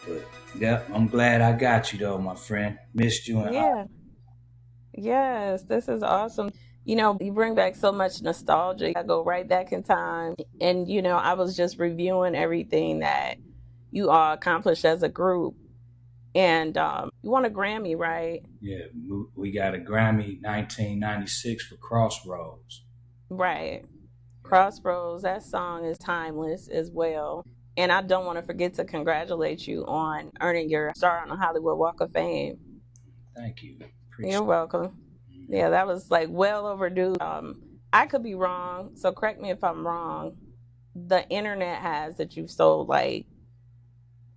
But yeah, I'm glad I got you though, my friend. Missed you and Yeah. Yes, this is awesome. You bring back so much nostalgia. I go right back in time. And, I was just reviewing everything that you all accomplished as a group. And you won a Grammy, right? yeah, we got a Grammy 1996 for Crossroads. Right. Yeah, Crossroads, that song is timeless as well. And I don't want to forget to congratulate you on earning your star on the Hollywood Walk of Fame. thank you. You're Appreciate welcome. it. Yeah, that was like well overdue. I could be wrong, so correct me if I'm wrong. The internet has that you've sold like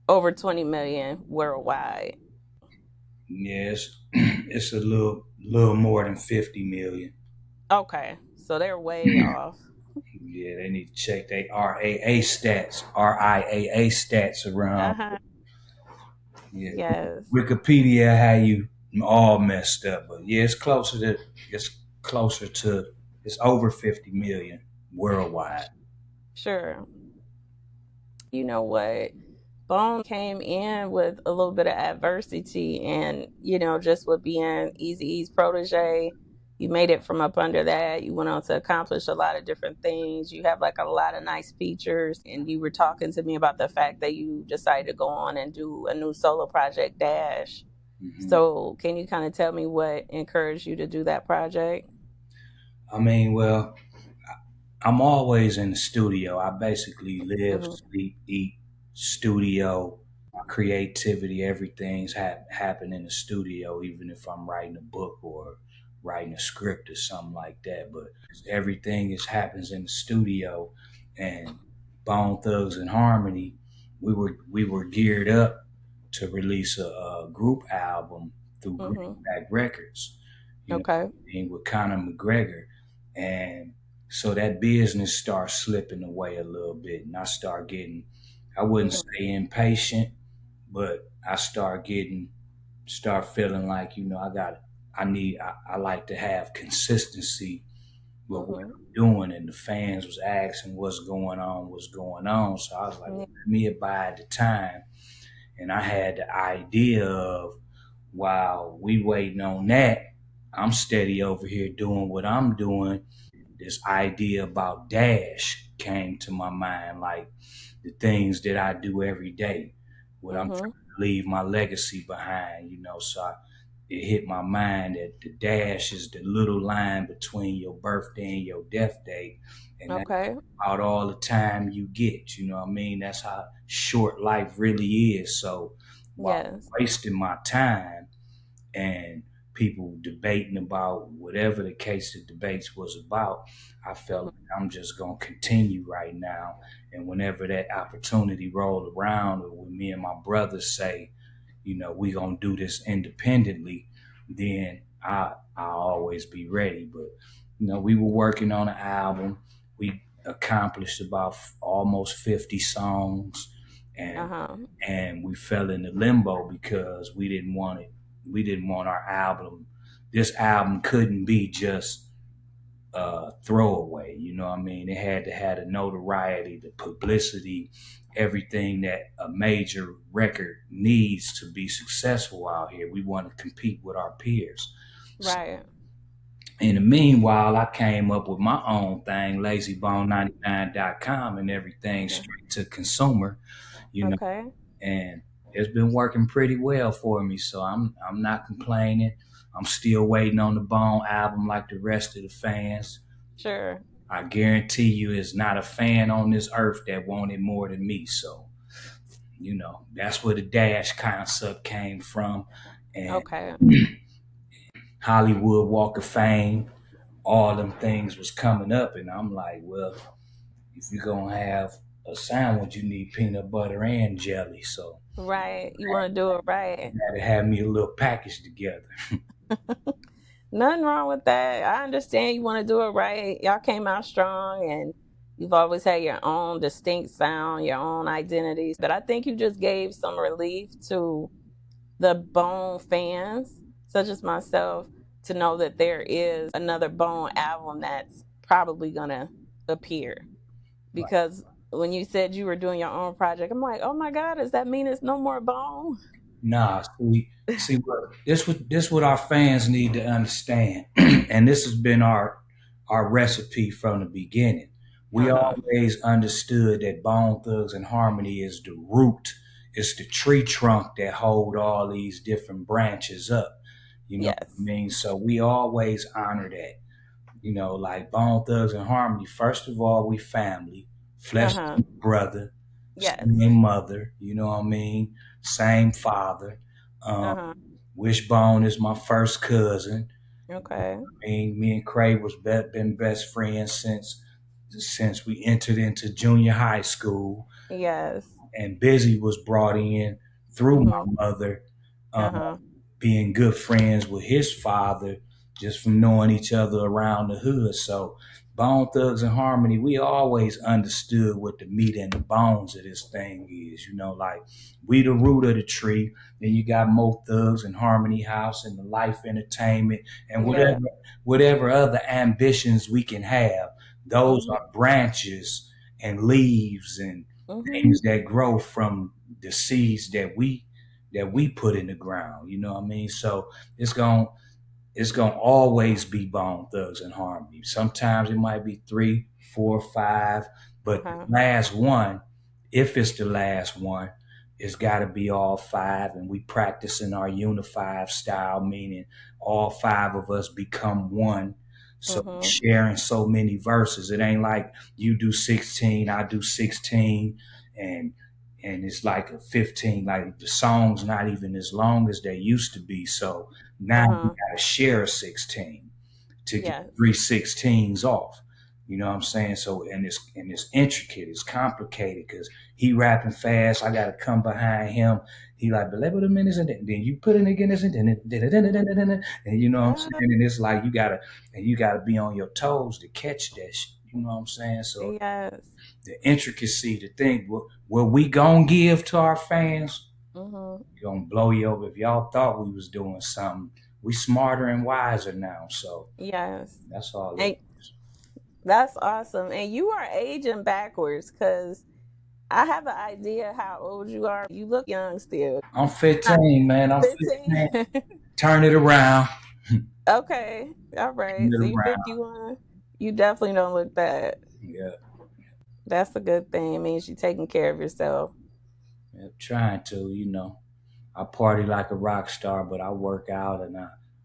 over 20 million worldwide. Yes, it's a little more than 50 million. Okay, so they're way off. Yeah, they need to check their RIAA stats around. Uh-huh. Yeah, Yes. Wikipedia had you all messed up, but yeah, it's closer to it's over 50 million worldwide. Sure. You know what? Bone came in with a little bit of adversity, and just with being Eazy-E's protege, you made it from up under that. You went on to accomplish a lot of different things. You have like a lot of nice features, and you were talking to me about the fact that you decided to go on and do a new solo project, Dash. Hmm. So, can you kind of tell me what encouraged you to do that project? I mean, well, I'm always in the studio. I basically live, Hmm. sleep, eat studio. My creativity, everything's happen in the studio. Even if I'm writing a book or writing a script or something like that, but everything is happens in the studio. And Bone Thugs and Harmony, we were geared up to release a group album through Hmm. Greenback Records. You know, Okay. with Conor McGregor, and so that business starts slipping away a little bit, and I wouldn't Hmm. say impatient, but start feeling like, I like to have consistency with what Hmm. I'm doing, and the fans was asking what's going on. So I was like, well, let me abide the time, and I had the idea of, while we waiting on that, I'm steady over here doing what I'm doing. This idea about Dash came to my mind, like the things that I do every day, what I'm Hmm. trying to leave my legacy behind. So it hit my mind that the dash is the little line between your birthday and your death date, and that's Okay. about all the time you get. You know what I mean? That's how short life really is. So while Yes. wasting my time and people debating about whatever the case the debates was about, I felt Mhm. like I'm just gonna continue right now. And whenever that opportunity rolled around, or when me and my brothers say, we gonna do this independently, then I'll always be ready. But we were working on an album. We accomplished about almost 50 songs, and Uh-huh. and we fell into limbo because we didn't want it. We didn't want our album. This album couldn't be just throwaway. You know what I mean? It had to have the notoriety, the publicity, everything that a major record needs to be successful out here. We want to compete with our peers. So Right. in the meanwhile, I came up with my own thing, LazyBone99.com, and everything Okay. straight to consumer, you know, Okay. and it's been working pretty well for me. So I'm not complaining. I'm still waiting on the Bone album like the rest of the fans. Sure. I guarantee you, is not a fan on this earth that wanted more than me. So, that's where the Dash concept came from. And Okay. Hollywood Walk of Fame, all them things was coming up. And I'm like, well, if you're going to have a sandwich, you need peanut butter and jelly. So, Right. You want to do it right. I had to have me a little package together. Nothing wrong with that. I understand you want to do it right. Y'all came out strong and you've always had your own distinct sound, your own identities. But I think you just gave some relief to the Bone fans, such as myself, to know that there is another Bone album that's probably going to appear. Right. Because When you said you were doing your own project, I'm like, oh my God, does that mean it's no more Bone? Nah, see what what our fans need to understand, and this has been our recipe from the beginning. We Uh-huh. always understood that Bone Thugs and Harmony is the root, it's the tree trunk that hold all these different branches up. You know what I Yes. mean? So we always honor that. Like Bone Thugs and Harmony. First of all, we family, flesh Uh-huh. brother, Yes. same mother. You know what I mean? Same father. Um, Uh-huh. Wishbone is my first cousin. Okay. I mean, me and Cray been best friends since we entered into junior high school, Yes. and Busy was brought in through my Mm-hmm. mother, um, Uh-huh. being good friends with his father, just from knowing each other around the hood. So, Bone Thugs and Harmony, we always understood what the meat and the bones of this thing is. Like we the root of the tree. Then you got Mo Thugs and Harmony House and the Life Entertainment and Yeah. whatever other ambitions we can have. Those Mm-hmm. are branches and leaves and Mm-hmm. things that grow from the seeds that we put in the ground. You know what I mean? So it's going it's gonna always be Bone Thugs and Harmony. Sometimes it might be three, four, five, but the Uh-huh. last one, if it's the last one, it's got to be all five. And we practicing our unified style, meaning all five of us become one. So we Mm-hmm. sharing so many verses. It ain't like you do 16, I do 16, and it's like a 15. Like the song's not even as long as they used to be. So now you Uh-huh. got to share a 16 to get Yes. three 16s off. You know what I'm saying? So and it's intricate, it's complicated because he rapping fast. I gotta come behind him. He like but a minute and then you put in again this and Mm-hmm. and you know what I'm Ah, saying? And it's like you gotta be on your toes to catch that shit. You know what I'm saying? So yes. the intricacy, the thing, what we gonna give to our fans, Mm-hmm. gonna blow you over. If y'all thought we was doing something, we smarter and wiser now. So Yes. that's all it And is. that's awesome. And you are aging backwards because I have an idea how old you are. You look young still. I'm Not 15, man. I'm 15? 15. Turn it around. Okay. All Turn right. it So you around. 51. You definitely don't look bad. Yeah, That's a good thing. It means you're taking care of yourself. yeah. Trying to. I party like a rock star, but I work out and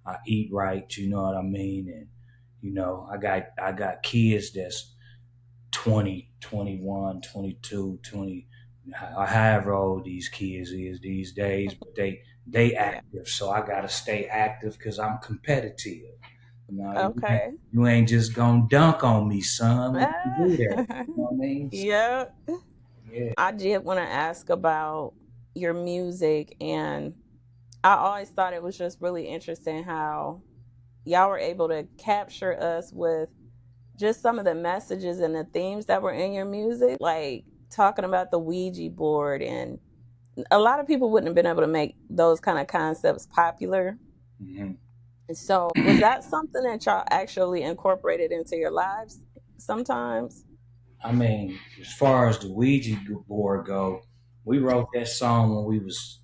I eat right. You know what I mean? And I got kids that's 20, 21, 22, 20, however old these kids is these days, but they Yeah. active, so I gotta stay active because I'm competitive. Okay. You ain't just gonna dunk on me, son. We can Ah. do that. You know what I mean? So, Yeah. yeah. I did want to ask about your music, and I always thought it was just really interesting how y'all were able to capture us with just some of the messages and the themes that were in your music, like talking about the Ouija board. And a lot of people wouldn't have been able to make those kind of concepts popular. Mhm. So, was that something that y'all actually incorporated into your lives sometimes? I mean, as far as the Ouija board go, we wrote that song when we was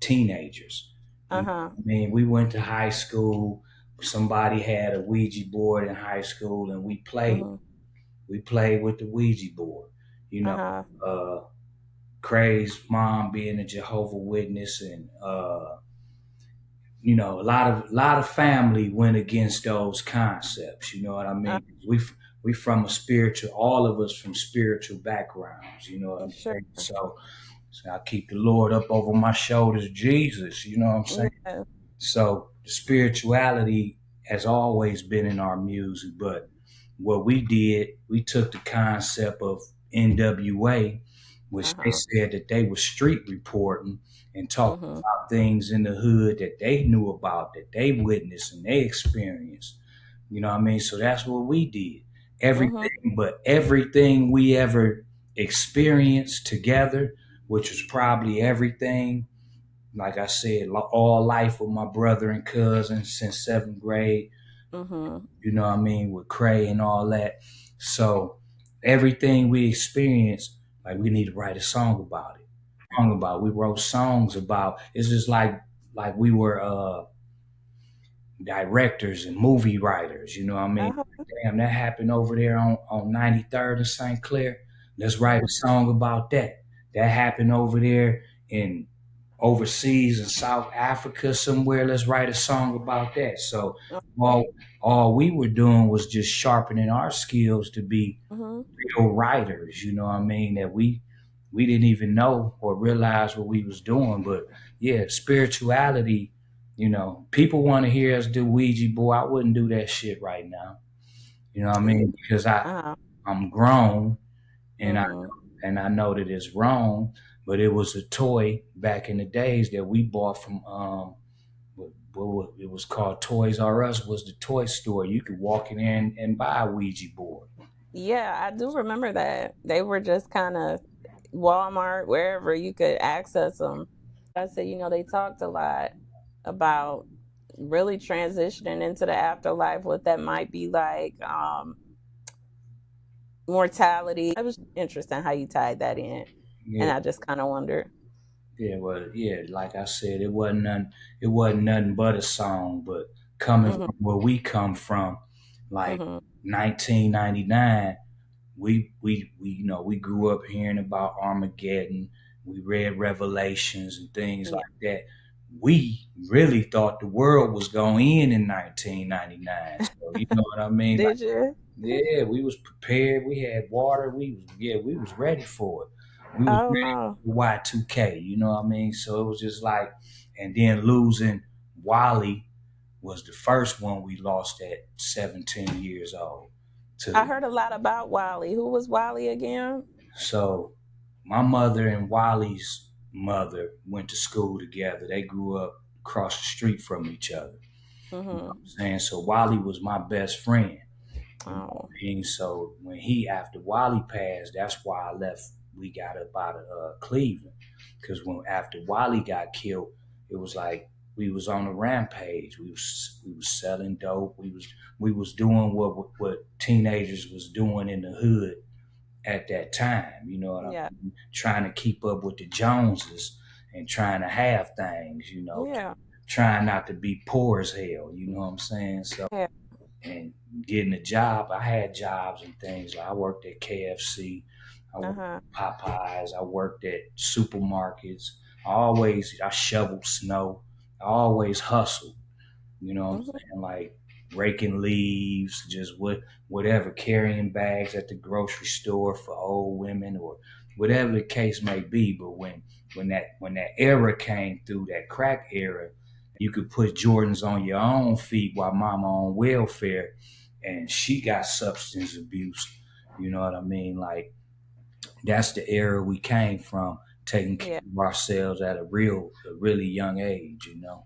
teenagers. Uh You know huh. what I mean? We went to high school. Somebody had a Ouija board in high school, and we played. Hmm. We played with the Ouija board. You Uh know, huh. Craig's mom being a Jehovah Witness, and a lot of family went against those concepts. You know what I Uh, mean? We from a spiritual, all of us from spiritual backgrounds. You know what I'm sure. saying? So I keep the Lord up over my shoulders, Jesus. You know what I'm saying? Yeah. So spirituality has always been in our music, but what we did, we took the concept of NWA, which Uh they huh. said that they were street reporting and talking Hmm. about things in the hood that they knew about, that they witnessed and they experienced. You know what I mean? So that's what we did. Hmm. Everything we ever experienced together, which was probably everything, like I said, all life with my brother and cousin since seventh grade. Hmm. You know what I mean, with Cray and all that. So everything we experienced, like we need to write a song about it. We wrote songs about. It's just like we were directors and movie writers. You know what I mean? Uh-huh. Damn, that happened over there on 93rd and St. Clair. Let's write a song about that. That happened over there in overseas in South Africa somewhere. Let's write a song about that. So all Okay. all we were doing was just sharpening our skills to be Mhm. real writers, you know what I mean, that we didn't even know or realize what we was doing. But yeah, spirituality, people want to hear us do Ouija board. I wouldn't do that shit right now. You know what I Yeah. mean? Because Uh-huh. I'm grown and I Mhm. and I know that it's wrong, but it was a toy back in the days that we bought from it was called Toys R Us was the toy store. You could walk in there and buy a Ouija board. Yeah, I do remember that. They were just kind of Walmart, wherever you could access them. I said, they talked a lot about really transitioning into the afterlife, what that might be like, mortality. It was interesting how you tied that in. And Yeah, I just kind of wondered. yeah, well, yeah, like I said, it wasn't nothing but a song, but coming Hmm. from where we come from, like Hmm. 1999, we grew up hearing about Armageddon. We read Revelations and things Yeah. like that. We really thought the world was going to end in 1999. So you know what I mean? Like, Did you? yeah, we was prepared. We had water. We was ready for it. We was Oh, ready no. for Y2K. You know what I mean? So it was just like, and then losing Wally was the first one we lost at 17 years old. I To heard a lot about Wally. Who was Wally again? so my mother and Wally's mother went to school together. They grew up across the street from each other. You know what Hmm. I'm saying? So Wally was my best friend. You know what Oh, I mean? So when after Wally passed, that's why I left. We got up out of Cleveland because when after Wally got killed, it was like we was on a rampage. We was selling dope. We was doing what teenagers was doing in the hood at that time. You know what I yeah. mean? Trying to keep up with the Joneses and trying to have things. Yeah. Trying not to be poor as hell. You know what I'm saying? So Yeah. and getting a job. I had jobs and things. Like I worked at KFC, I worked Uh-huh. at Popeyes, I worked at supermarkets. I shoveled snow. I always hustled. You know what I'm Hmm. saying? Like raking leaves, just whatever, carrying bags at the grocery store for old women or whatever the case may be. But when that era came through, that crack era, you could put Jordans on your own feet while mama on welfare and she got substance abuse. You know what I mean? Like that's the era we came from, taking care Yeah. of ourselves at a really young age, you know.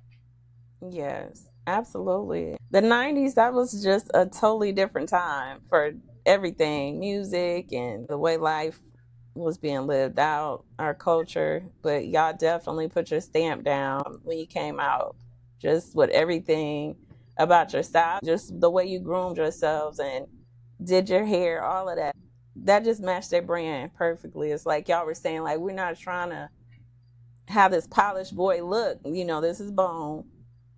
Yes, absolutely. The 90s, that was just a totally different time for everything, music and the way life was being lived out, our culture. But y'all definitely put your stamp down when you came out, just with everything about your style, just the way you groomed yourselves and did your hair, all of that. That just matched their brand perfectly. It's like y'all were saying, like, we're not trying to have this polished boy look. This is Bone.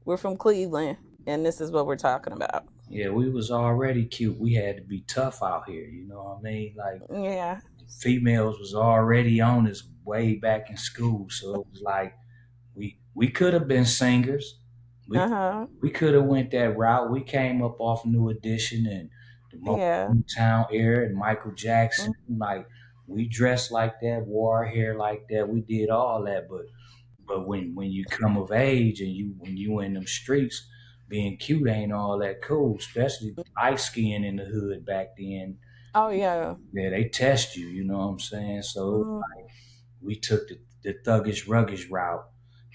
We're from Cleveland, and this is what we're talking about. Yeah, we was already cute. We had to be tough out here, you know what I mean? Like Yeah. females was already on us way back in school, so it was like we could have been singers. We Uh huh. we could have went that route. We came up off New Edition and the Yeah. Motown era and Michael Jackson. Mm. Like we dressed like that, wore our hair like that. We did all that, but when you come of age and when you in them streets, being cute ain't all that cool. Especially light skin in the hood back then. Oh yeah. Yeah, they test you. You know what I'm saying? So Mm. we took the thuggish, ruggish route.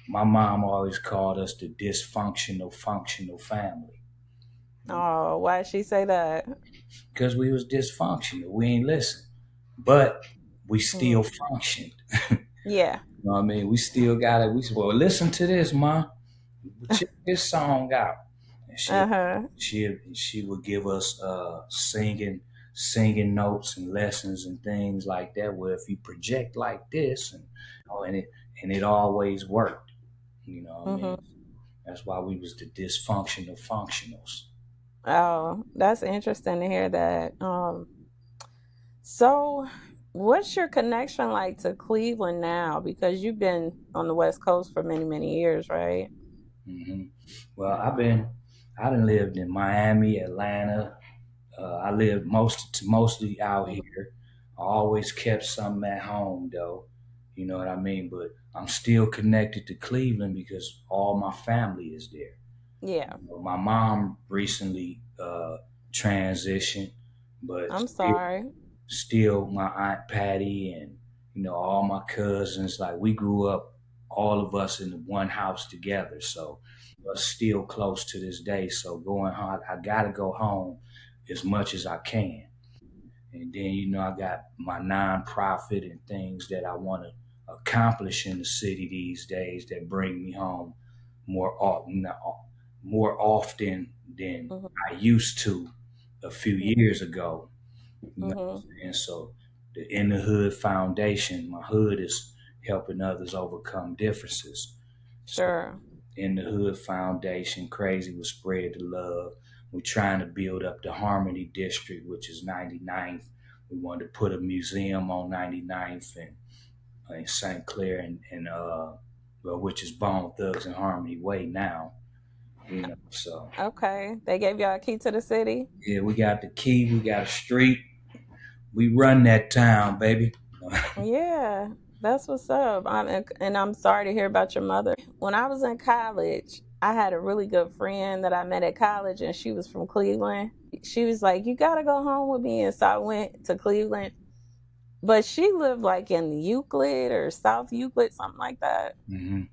My mom always called us the dysfunctional, functional family Oh, why did she say that? because we was dysfunctional. We ain't listen, but we still Mm. functioned. Yeah. You know what I mean? We still got it. We said, well, listen to this, ma. Check this song out. And Uh huh. she would give us singing notes and lessons and things like that. Where if you project like this, and and it always worked. You know what I Mhm. mean? That's why we was the dysfunctional functionals. Oh, that's interesting to hear that. So what's your connection like to Cleveland now? Because you've been on the West Coast for many, many years, right? hmm Well, I done lived in Miami, Atlanta. I lived mostly out Mhm. here. I always kept something at home though. You know what I mean? But I'm still connected to Cleveland because all my family is there. Yeah. You know, my mom recently transitioned, but I'm sorry. still my aunt Patty and all my cousins, like we grew up all of us in one house together, so we're still close to this day. So going home, I gotta go home as much as I can. And then I got my nonprofit and things that I want to accomplish in the city these days that bring me home more often than Mhm. I used to a few Yeah. years ago. You know what Mhm. I'm saying? So the In the Hood Foundation, my hood is helping others overcome differences. So Sure. In the Hood Foundation, crazy will spread the love. We're trying to build up the Harmony District, which is 99th. We wanted to put a museum on 99th and in St. Clair well, which is Bone Thugs and Harmony Way now. So Okay. They gave y'all a key to the city? yeah, we got the key, we got a street, we run that town, baby. Yeah. That's what's up. And I'm sorry to hear about your mother. When I was in college, I had a really good friend that I met at college, and she was from Cleveland. She was like, "You gotta go home with me," and so I went to Cleveland. But she lived like in Euclid or South Euclid, something like that. hmm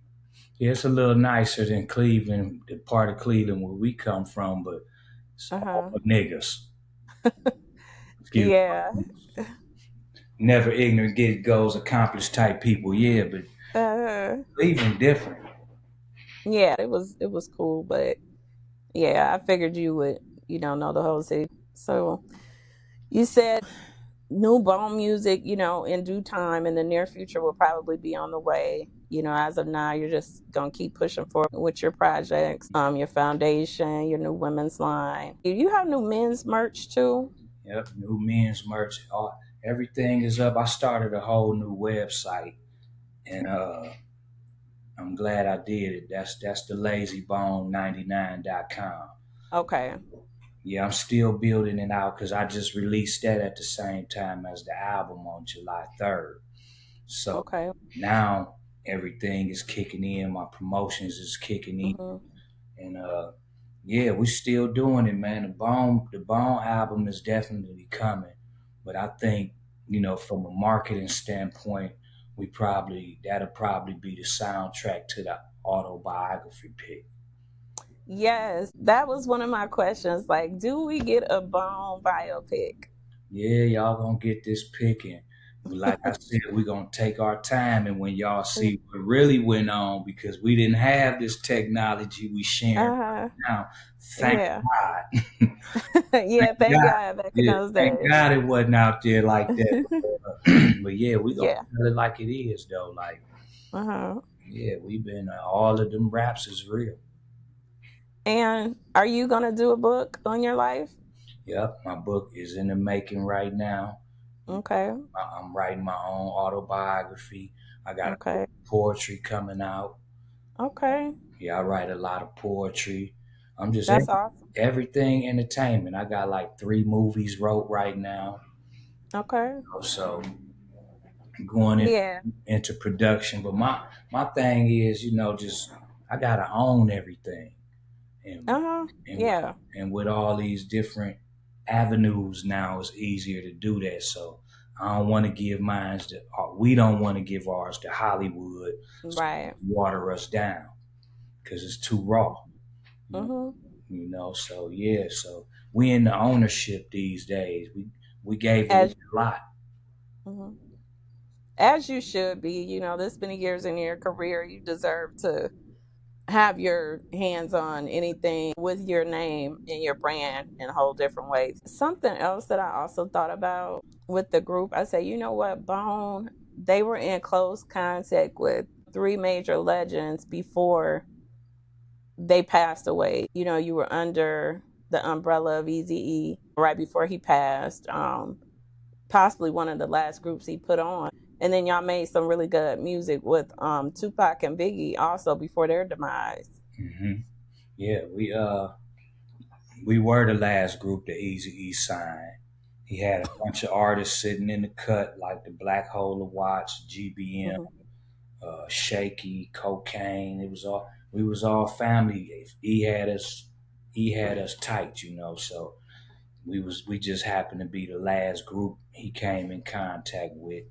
Yeah, it's a little nicer than Cleveland, the part of Cleveland where we come from, but it's Uh all huh. niggas. Excuse Yeah. me. Never ignorant, get it goes, accomplished type people. Yeah, but Uh, Cleveland different. yeah. It was cool, but yeah, I figured you would know the whole city. So you said new bone music, in due time in the near future will probably be on the way. As of now, you're just gonna keep pushing forward with your projects, your foundation, your new women's line. You have new men's merch too. Yep, new men's merch. Everything is up. I started a whole new website, and I'm glad I did it. That's the LazyBone99.com. Okay. Yeah, I'm still building it out because I just released that at the same time as the album on July 3rd. So Okay. now everything is kicking in. My promotions is kicking in, Hmm. and yeah, we still doing it, man. The Bone album is definitely coming, but I think from a marketing standpoint, that'll probably be the soundtrack to the autobiography pick. Yes, that was one of my questions. Like, do we get a Bone biopic? Yeah, y'all gonna get this picking. But like I said, we're gonna take our time, and when y'all see what really went on, because we didn't have this technology we sharing Uh-huh. now. Thank Yeah. God. Thank Yeah, thank God. God back in Yeah, those thank days. God it wasn't out there like that. But yeah, we gonna Yeah. tell it like it is though. Like, Uh-huh. yeah, we've been all of them raps is real. And are you gonna do a book on your life? Yep, my book is in the making right now. Okay. I'm writing my own autobiography. I got a book Okay. of poetry coming out. Okay. Yeah, I write a lot of poetry. I'm just That's awesome. everything entertainment. I got like 3 movies wrote right now. Okay. So going Yeah. into production. But my thing is, just I gotta own everything, and Uh-huh. and with, Yeah. and with all these different avenues now, it's easier to do that. So I don't want to give mine to. We don't want to give ours to Hollywood, so Right. water us down because it's too raw. You know, Mm-hmm. So yeah, so we in the ownership these days. We gave away As a lot. mhm. As you should be. This many years in your career, you deserve to have your hands on anything with your name and your brand in a whole different way. Something else that I also thought about with the group, I say, you know what, Bone, they were in close contact with three major legends before they passed away. You know, you were under the umbrella of Eazy-E right before he passed. Possibly one of the last groups he put on. And then y'all made some really good music with Tupac and Biggie also before their demise. Hmm. Yeah, we were the last group that Easy E signed. He had a bunch of artists sitting in the cut like the Black Hole of Watts, GBM, Hmm. Shaky, Cocaine. It was all we was all family. He had us tight, you know. So we just happened to be the last group he came in contact with.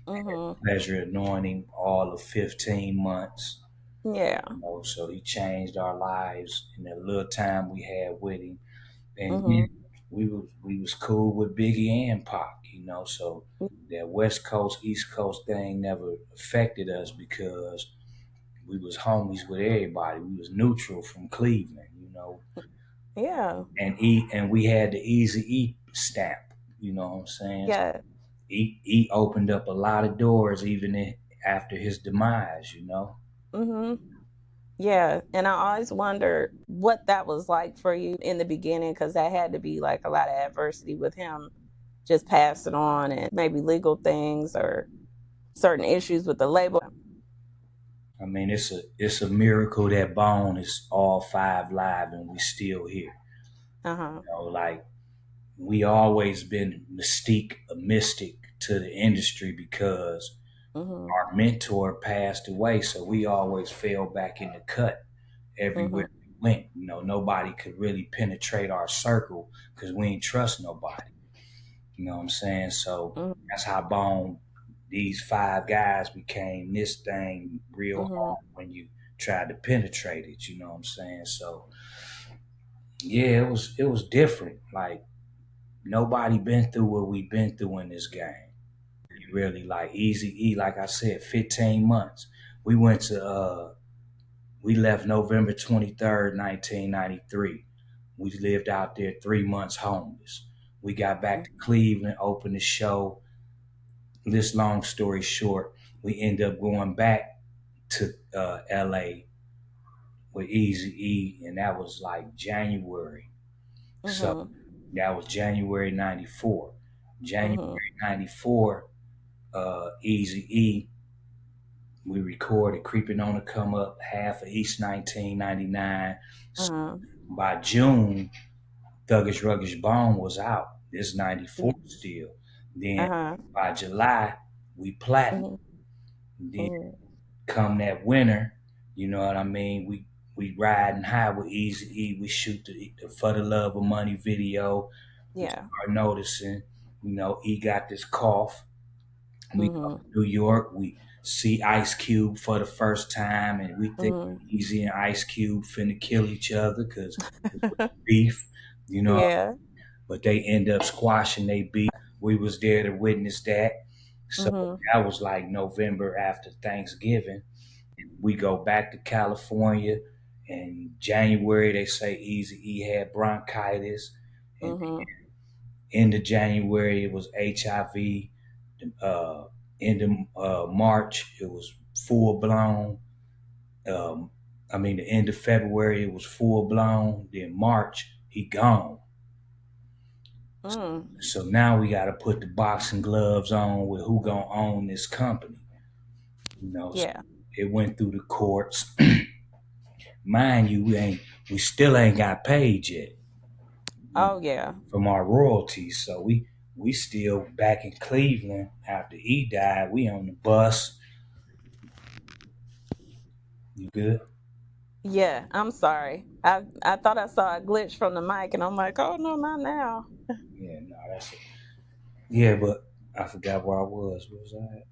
Hmm. Pleasure of knowing him all of 15 months. Yeah. You know, so he changed our lives in the little time we had with him. And Hmm. then we was cool with Biggie and Pac, you know. So that West Coast East Coast thing never affected us because we was homies with everybody. We was neutral from Cleveland, you know. Yeah. And we had the Easy E stamp, you know what I'm saying? Yeah. He opened up a lot of doors after his demise, you know. Hmm. Yeah. And I always wondered what that was like for you in the beginning, because that had to be like a lot of adversity with him just passing on and maybe legal things or certain issues with the label. I mean, it's a miracle that Bone is all five live and we still here. Uh huh. You know, like we always been a mystic to the industry because Hmm. our mentor passed away, so we always fell back in the cut Hmm. everywhere we went. You know, nobody could really penetrate our circle because we ain't trust nobody. You know what I'm saying? So Hmm. that's how Bone, these five guys became this thing real Hmm. hard when you tried to penetrate it. You know what I'm saying? So yeah, it was different. Like nobody been through what we've been through in this game. Really, like Easy E, like I said, 15 months. We went to we left November 23rd, 1993. We lived out there 3 months homeless. We got back to Cleveland, opened the show. This long story short, we ended up going back to LA with Easy E, and that was like January. So Hmm. that was January 94. January Hmm. 94, Easy E, we recorded Creeping on the Come Up, half of East 1999. So Uh-huh. by June, Thuggish Ruggish Bone was out. This 94 still. Then Uh-huh. by July, we platinum. Hmm. Then Hmm. come that winter, you know what I mean? We riding high with Easy E. We shoot the For the Love of Money video. We Yeah. start noticing, he got this cough. We go Hmm. to New York. We see Ice Cube for the first time, and we think Hmm. Easy and Ice Cube finna kill each other because it was beef, you know. Yeah. But they end up squashing their beef. We was there to witness that. So Hmm. that was like November after Thanksgiving. We go back to California. In January, they say Easy E had bronchitis, and Hmm. end of January it was HIV. Uh, End of March it was full blown. Um, I mean, the end of February it was full blown. Then March he gone. Mm. So now we got to put the boxing gloves on with who gonna own this company. So Yeah. it went through the courts. Mind you, we still ain't got paid yet, you know, Oh yeah. from our royalties. So we still back in Cleveland after he died. We on the bus. You good? Yeah. I'm sorry. I thought I saw a glitch from the mic, and I'm like, oh no, not now. Yeah, no, that's it. Yeah, but I forgot where I was. Where was I at?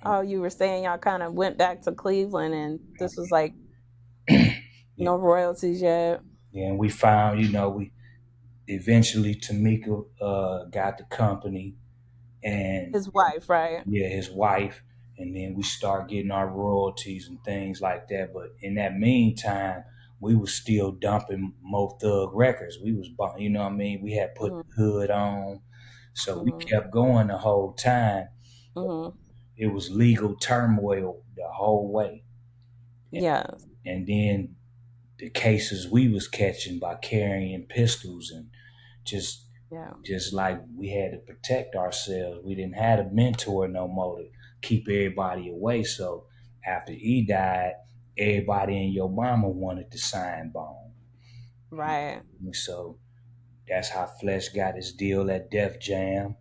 Oh, you were saying y'all kind of went back to Cleveland, and this was like Yeah, no royalties yet. yeah, and we found, we eventually Tamika got the company, and His wife, right? yeah, his wife, and then we start getting our royalties and things like that. But in that meantime, we was still dumping Mo Thug records. We was, you know what I mean? We had put Mhm. the hood on, so we Mhm. kept going the whole time. Mhm. It was legal turmoil the whole way, and, Yes. and then the cases we was catching by carrying pistols and just Yeah. just like we had to protect ourselves. We didn't have a mentor no more to keep everybody away. So after he died, everybody and your mama wanted to sign Bone. Right. And so that's how Flesh got his deal at Def Jam.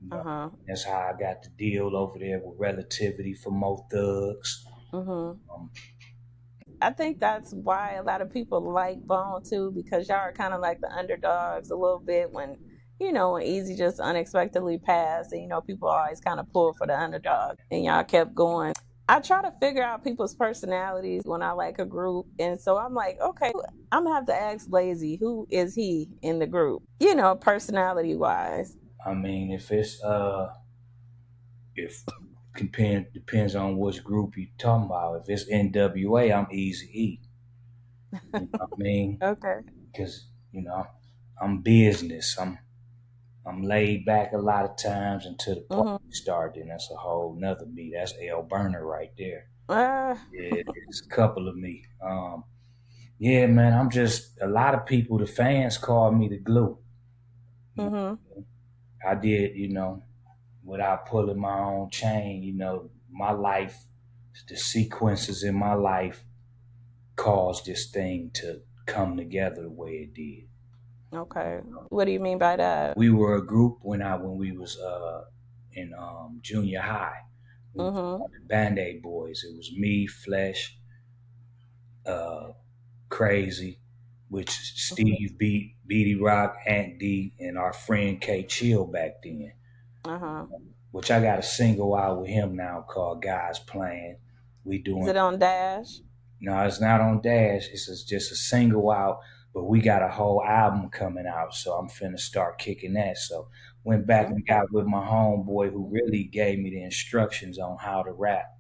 You know, Uh-huh. that's how I got the deal over there with Relativity for Mo Thugs. Mhm. Um, I think that's why a lot of people like Bone too, because y'all are kind of like the underdogs a little bit when, when Easy just unexpectedly passed, and people always kind of pull for the underdog, and y'all kept going. I try to figure out people's personalities when I like a group, and so I'm like, okay, I'm gonna have to ask Lazy, who is he in the group? Personality wise. I mean, if comparing depends on which group you talking about. If it's NWA, I'm Easy E. You know what I mean? Okay. Because I'm business. I'm laid back a lot of times until the party Mhm. started, and that's a whole nother me. That's L Burner right there. Uh, Yeah, it's a couple of me. Yeah, man, I'm just a lot of people. The fans call me the glue. You know, mhm. I did, without pulling my own chain. My life, the sequences in my life caused this thing to come together the way it did. Okay. What do you mean by that? We were a group when we was in junior high. We was Mhm. called the Band Aid Boys. It was me, Flesh, uh, Crazy, which Mhm. Steve beat Beatty Rock, Ant D, and our friend K Chill back then. Uh-huh. Which I got a single out with him now called Guys Playing. We Is doing it on Dash? No, it's not on Dash. Just a single out, but we got a whole album coming out, so I'm finna start kicking that. So went back and Okay. got with my homeboy who really gave me the instructions on how to rap.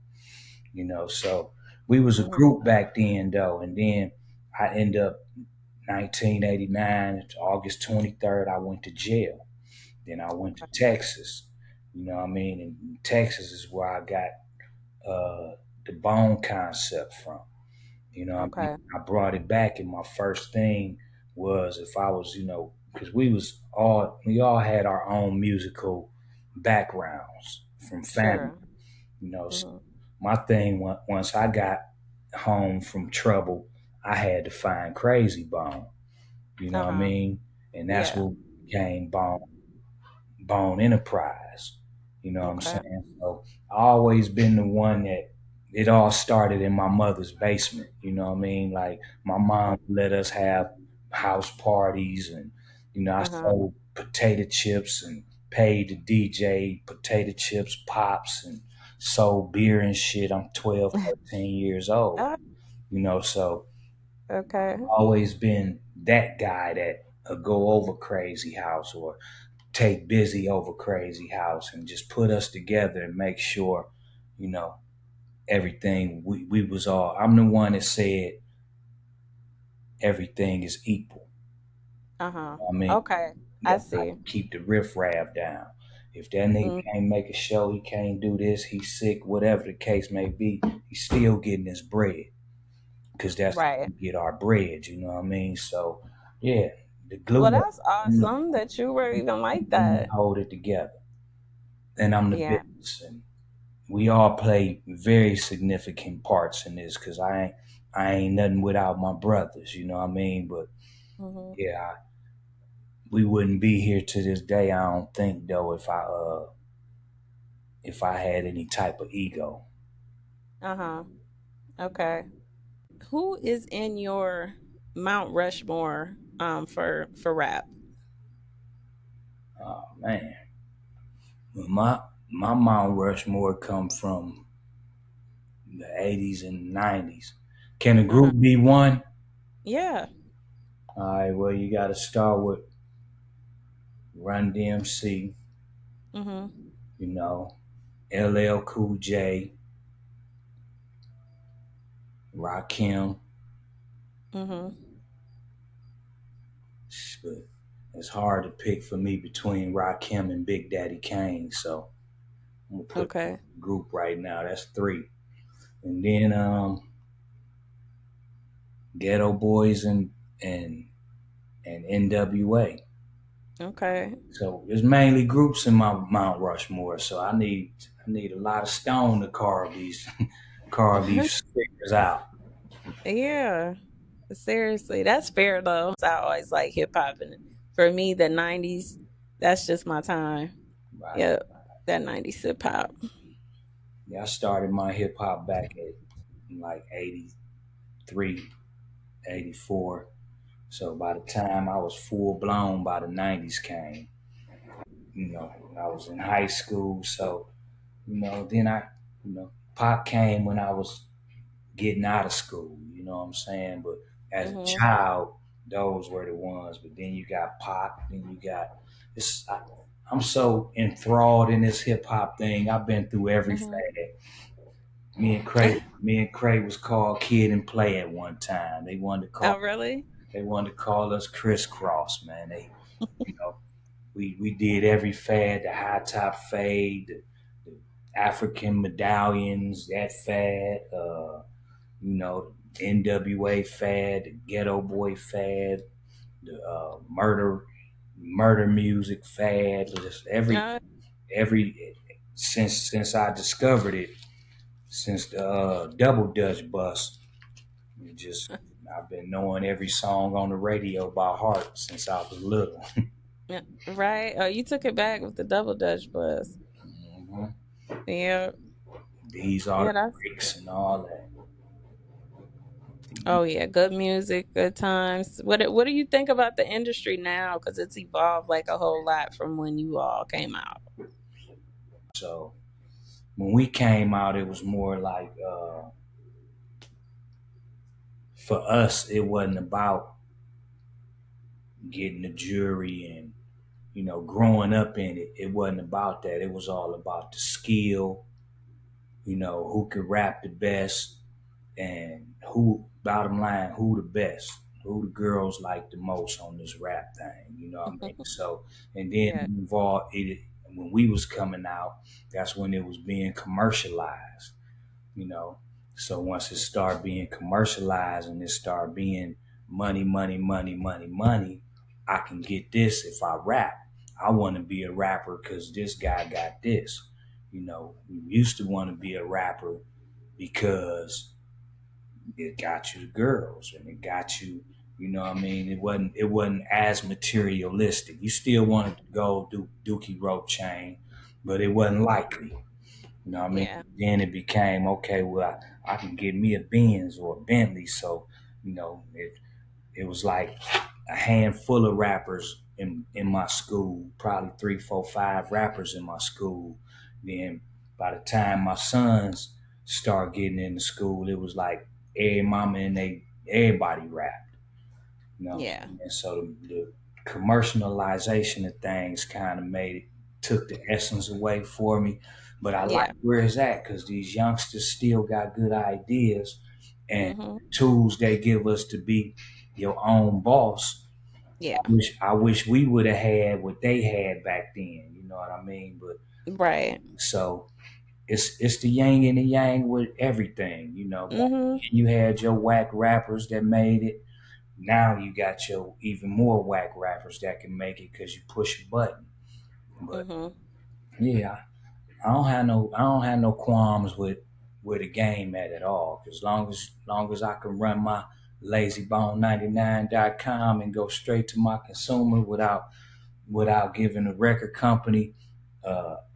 So we was a Mhm. group back then though, and then I end up 1989, August 23rd, I went to jail. Then I went to Texas. You know what I mean? And Texas is where I got the bone concept from. I mean, Okay. I brought it back, and my first thing was if I was, because we all had our own musical backgrounds from family. Sure. So Mhm. my thing once I got home from trouble, I had to find Crazy Bone. You know what I Uh-huh. mean? And that's Yeah. what became Bone Enterprise. You know what I'm Okay. saying? So I always been the one that it all started in my mother's basement. You know what I mean? Like my mom let us have house parties, and I Uh-huh. sold potato chips and paid the DJ potato chips, pops, and sold beer and shit. I'm 12, 13 years old. Uh, So okay. always been that guy that go over Crazy House or take Busy over Crazy House and just put us together and make sure, you know, everything we was all. I'm the one that said everything is equal. Uh-huh. I mean, Okay. I yeah, I see. keep the riffraff down. If that nigga Mm, can't make a show, he can't do this, he's sick, whatever the case may be, he's still getting his bread because that's how right. we get our bread. You know what I mean? So, yeah, the glue Well, that that's awesome that you were even like that. hold it together, and I'm the Yeah. business, and we all play very significant parts in this because I ain't nothing without my brothers. You know what I mean? But Hmm. yeah, we wouldn't be here to this day. I don't think though if I had any type of ego. Uh-huh. Okay. Who is in your Mount Rushmore for rap? Oh man, well, my Mount Rushmore come from the '80s and '90s. Can a Uh-huh. group be one? Yeah. All right. Well, you got to start with Run DMC. Mm-hmm. You know, LL Cool J. Rakim, Mhm. but it's hard to pick for me between Rakim and Big Daddy Kane. So I'm gonna put Okay. group right now. That's three, and then Ghetto Boys and and NWA. Okay. So there's mainly groups in my Mount Rushmore. So I need a lot of stone to carve these carve these stickers out. Yeah. Seriously, that's fair though. I always like hip hop, and for me, the '90s, that's just my time. Right. Yep, that '90s hip hop. Yeah, I started my hip hop back at like 83, 84. So by the time I was full blown, by the 90s came. I was in high school. So, then pop came when I was getting out of school. You know what I'm saying? But as a Mhm. child, those were the ones. But then you got pop, then you got this. I'm so enthralled in this hip hop thing. I've been through every Mhm. fad. Me and Craig was called Kid and Play at one time. Oh, really? They wanted to call us crisscross, man. You know, we did every fad, the high top fade, the African medallions, that fad, NWA fad, the Ghetto Boy fad, the murder music fad, just Uh, every since I discovered it, since the double Dutch bus, it just I've been knowing every song on the radio by heart since I was little. yeah, right. Oh, you took it back with the double dutch bus. Mhm. Yeah. These are Yeah. the That's. breaks and all that. Oh yeah, good music, good times. What do you think about the industry now? Because it's evolved like a whole lot from when you all came out. So when we came out, it was more like for us, it wasn't about getting the jury and growing up in it. It wasn't about that. It was all about the skill. Who could rap the best, and who, bottom line, who the best, who the girls like the most on this rap thing. You know what I mean? So, and then Yeah. when we was coming out, that's when it was being commercialized. you know. So once it started being commercialized and it started being money, money, money, money, money, I can get this if I rap. I want to be a rapper because this guy got this. We used to want to be a rapper because it got you the girls and it got you. You know what I mean? It wasn't as materialistic. You still wanted to go do Dookie rope chain, but it wasn't likely. You know what I mean? Yeah. Then it became okay. Well, I can get me a Benz or a Bentley. So, it was like a handful of rappers in my school, probably three, four, five rappers in my school. Then by the time my sons start getting into school, it was like every mama and everybody rapped. Yeah. And so the commercialization of things kind of took the essence away for me. But I like Yeah. where it's at because these youngsters still got good ideas and Mhm. tools they give us to be your own boss. Yeah. I wish we would have had what they had back then. You know what I mean? But Right. so it's the yin and the yang with everything. Back Mhm. then you had your whack rappers that made it. Now you got your even more whack rappers that can make it because you push a button. But Mhm. yeah, I don't have no qualms with where the game at all. Cause long as I can run my LazyBone99.com and go straight to my consumer without giving the record company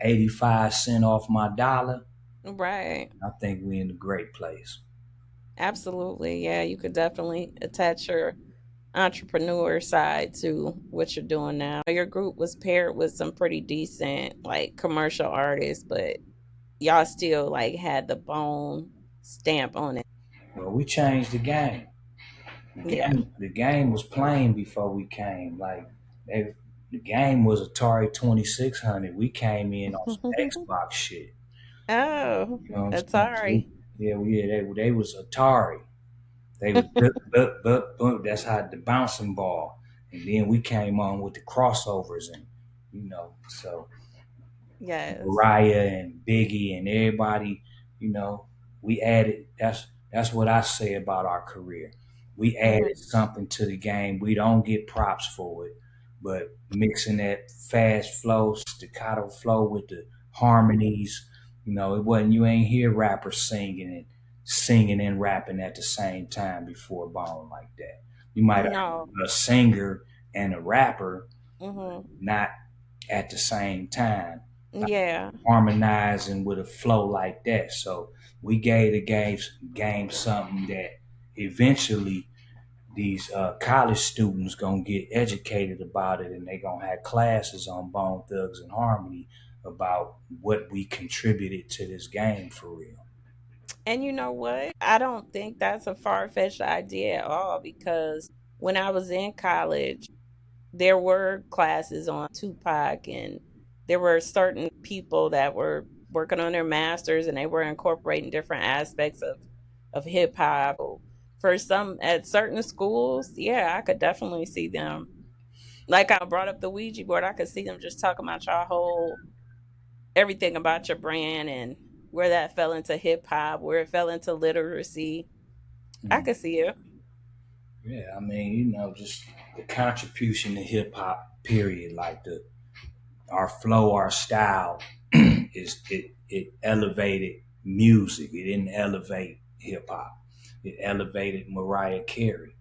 85 cents off my dollar, Right. I think we in a great place. Absolutely. Yeah, you could definitely attach your entrepreneur side to what you're doing now. Your group was paired with some pretty decent like commercial artists, but y'all still like had the Bone stamp on it. Well, we changed the game. The Yeah. game was playing before we came. Like they, the game was Atari 2600. We came in on some Xbox shit. Oh, You know what I'm saying? Atari. Yeah, they was Atari. They was bup, bup, bup, bup. That's how the bouncing ball. And then we came on with the crossovers and so Yes. Mariah and Biggie and everybody, you know, we added. That's what I say about our career. We Mhm. added something to the game. We don't get props for it, but mixing that fast flow, staccato flow with the harmonies, it wasn't. You ain't hear rappers singing and rapping at the same time before Bone like that. You might have No. a singer and a rapper, Mhm. not at the same time Yeah. harmonizing with a flow like that. So we gave the game something that eventually these college students gonna get educated about it, and they gonna have classes on Bone Thugs and Harmony about what we contributed to this game for real. And you know what? I don't think that's a far fetched idea at all because when I was in college, there were classes on Tupac, and there were certain people that were working on their masters and they were incorporating different aspects of hip hop. For some at certain schools, yeah, I could definitely see them. Like I brought up the Ouija board, I could see them just talking about your whole everything about your brand and where that fell into hip hop, where it fell into literacy. I Mm. could see it. Yeah, I mean, just the contribution to hip hop. Period. Like our flow, our style it elevated music. It didn't elevate hip hop. It elevated Mariah Carey.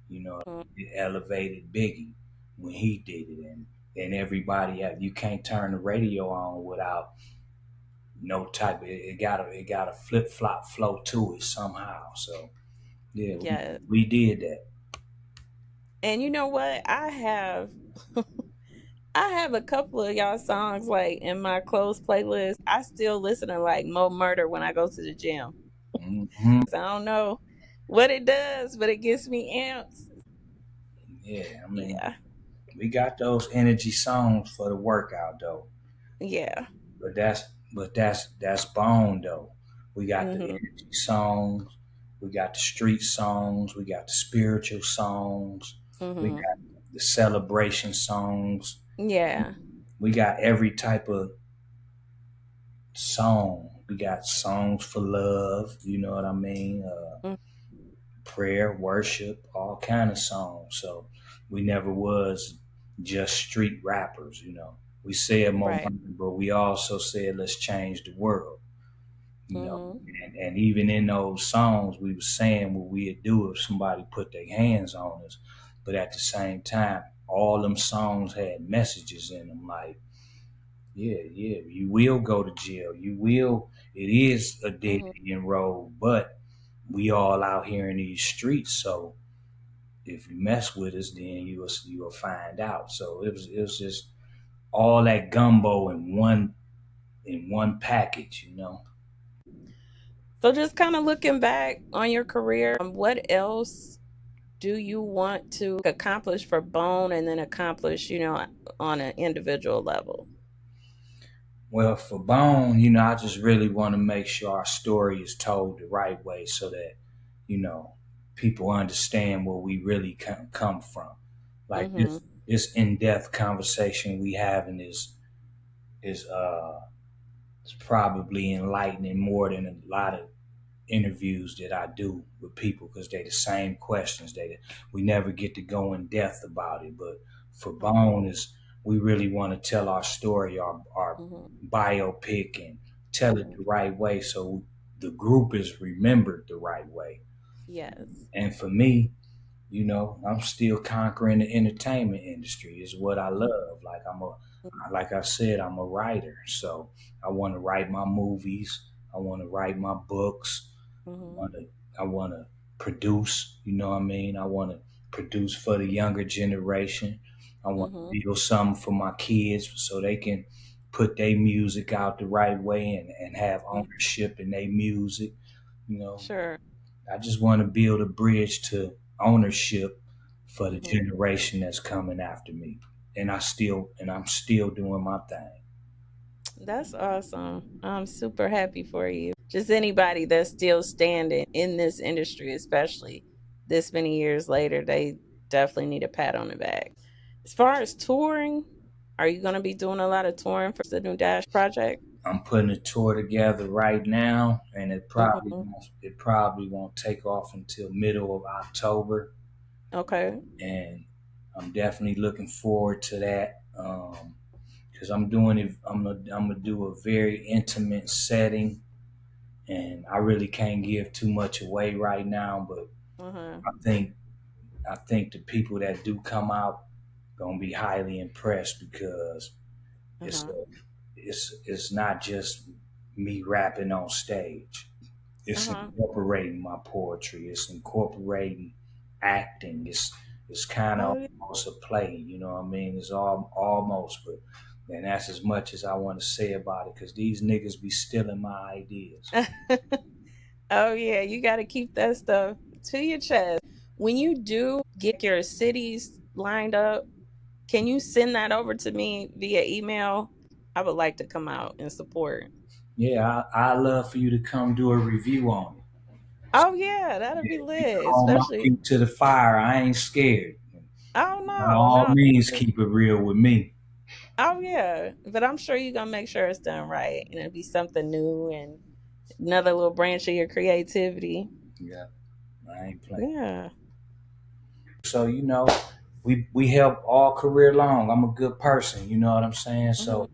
Mhm. It elevated Biggie when he did it, and everybody. You can't turn the radio on without no type. It got a flip flop flow to it somehow. So yeah, Yes. we did that. And you know what? I have a couple of y'all songs like in my closed playlist. I still listen to like Mo Murder when I go to the gym. Hmm. I don't know what it does, but it gets me amped. Yeah, I mean, Yeah. we got those energy songs for the workout though. Yeah. But that's Bone though. We got the Mhm. energy songs, we got the street songs, we got the spiritual songs, we Mhm. got the celebration songs. Yeah. We got every type of song. We got songs for love. You know what I mean? Mm. Prayer, worship, all kind of songs. So we never was just street rappers. We said more, Right. but we also said let's change the world. you know. Mhm. And even in those songs, we were saying what we'd do if somebody put their hands on us. But at the same time, all them songs had messages in them like, yeah, yeah, you will go to jail. You will. It is a dead Mhm. end road, but we all out here in these streets. So if you mess with us, then you will find out. So it was just all that gumbo in one package. So just kind of looking back on your career, what else do you want to accomplish for Bone and then accomplish, on an individual level? Well, for Bone, I just really want to make sure our story is told the right way so that, you know, people understand where we really come from. Like Mhm. this in-depth conversation we having is it's probably enlightening more than a lot of interviews that I do with people because they the same questions. We never get to go in depth about it. But for Mhm. Bone is we really want to tell our story, our Mhm. biopic, and tell it Mhm. the right way so the group is remembered the right way. Yes. And for me, I'm still conquering the entertainment industry is what I Mhm. love. Like I said, I'm a writer. So I want to write my movies. I want to write my books. I Mhm. want to, I want to produce, you know what I mean? I want to produce for the younger generation. I want Mhm. to build something for my kids so they can put their music out the right way and have Mhm. ownership in their music. You know, Sure. I just want to build a bridge to ownership for the Mhm. generation that's coming after me. And I'm still doing my thing. That's awesome. I'm super happy for you. Just anybody that's still standing in this industry, especially. this many years later, they definitely need a pat on the back. As far as touring, are you going to be doing a lot of touring for the new Dash project? I'm putting a tour together right now, and Hmm. it probably won't take off until middle of October, Okay. and I'm definitely looking forward to that. Because I'm doing it, I'm gonna do a very intimate setting, and I really can't give too much away right now. But Uh-huh. I think I think the people that do come out gonna be highly impressed because it's Uh-huh. it's not just me rapping on stage. It's Uh-huh. incorporating my poetry. It's incorporating acting. It's kind of Oh almost a play. You know what I mean? It's all almost, but and that's as much as I want to say about it because these niggas be stealing my ideas. yeah. Oh yeah, you got to keep that stuff to your chest. When you do get your cities lined up, can you send that over to me via email? I would like to come out and support. Yeah, I love for you to come do a review on it. Oh yeah, that'll be Yeah, you lit. call my Especially, feet to the fire. I ain't scared. oh By no, all no, means, definitely. keep it real with me. Oh yeah, but I'm sure you're gonna make sure it's done right, and it'll be something new and another little branch of your creativity. Yeah, I ain't playing. Yeah. So we help all career long. I'm a good person. You know what I'm saying? Hmm. So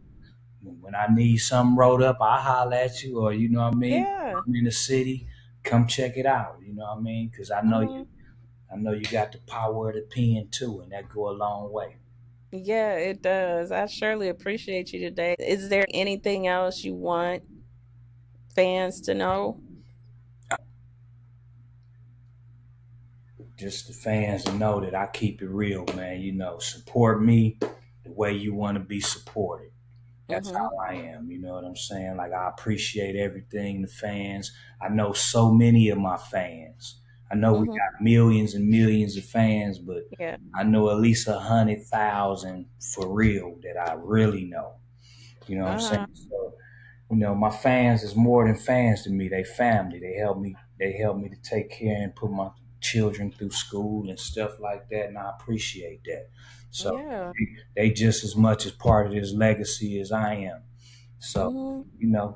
when I need something wrote up, I holler at you, or you know what I mean. Yeah. I'm in the city, come check it out. You know what I mean? Because Hmm. I know you got the power of the pen too, and that go a long way. Yeah, it does. I surely appreciate you today. Is there anything else you want fans to know? Just the fans to know that I keep it real, man. Support me the way you want to be supported. That's Hmm. how I am. You know what I'm saying? Like I appreciate everything the fans. I know so many of my fans. I know we Hmm. got millions and millions of fans, but Yeah. I know at least 100,000 for real that I really know. You know what I'm saying? Uh-huh. So my fans is more than fans to me. They family. They help me. They help me to take care and put my children through school and stuff like that, and I appreciate that. So Yeah. they just as much as part of this legacy as I am. So, Hmm.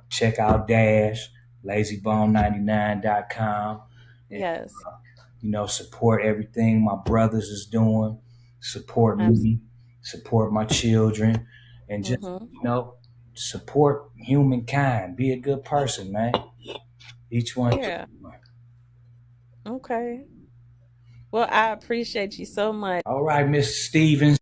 check out Dash, LayzieBone99.com, and Yes. support everything my brothers is doing. Support Absolutely. me, support my children, and just Hmm. support humankind. Be a good person, man. Each one. Yeah. Okay. Well, I appreciate you so much. All right, Mr. Stevens.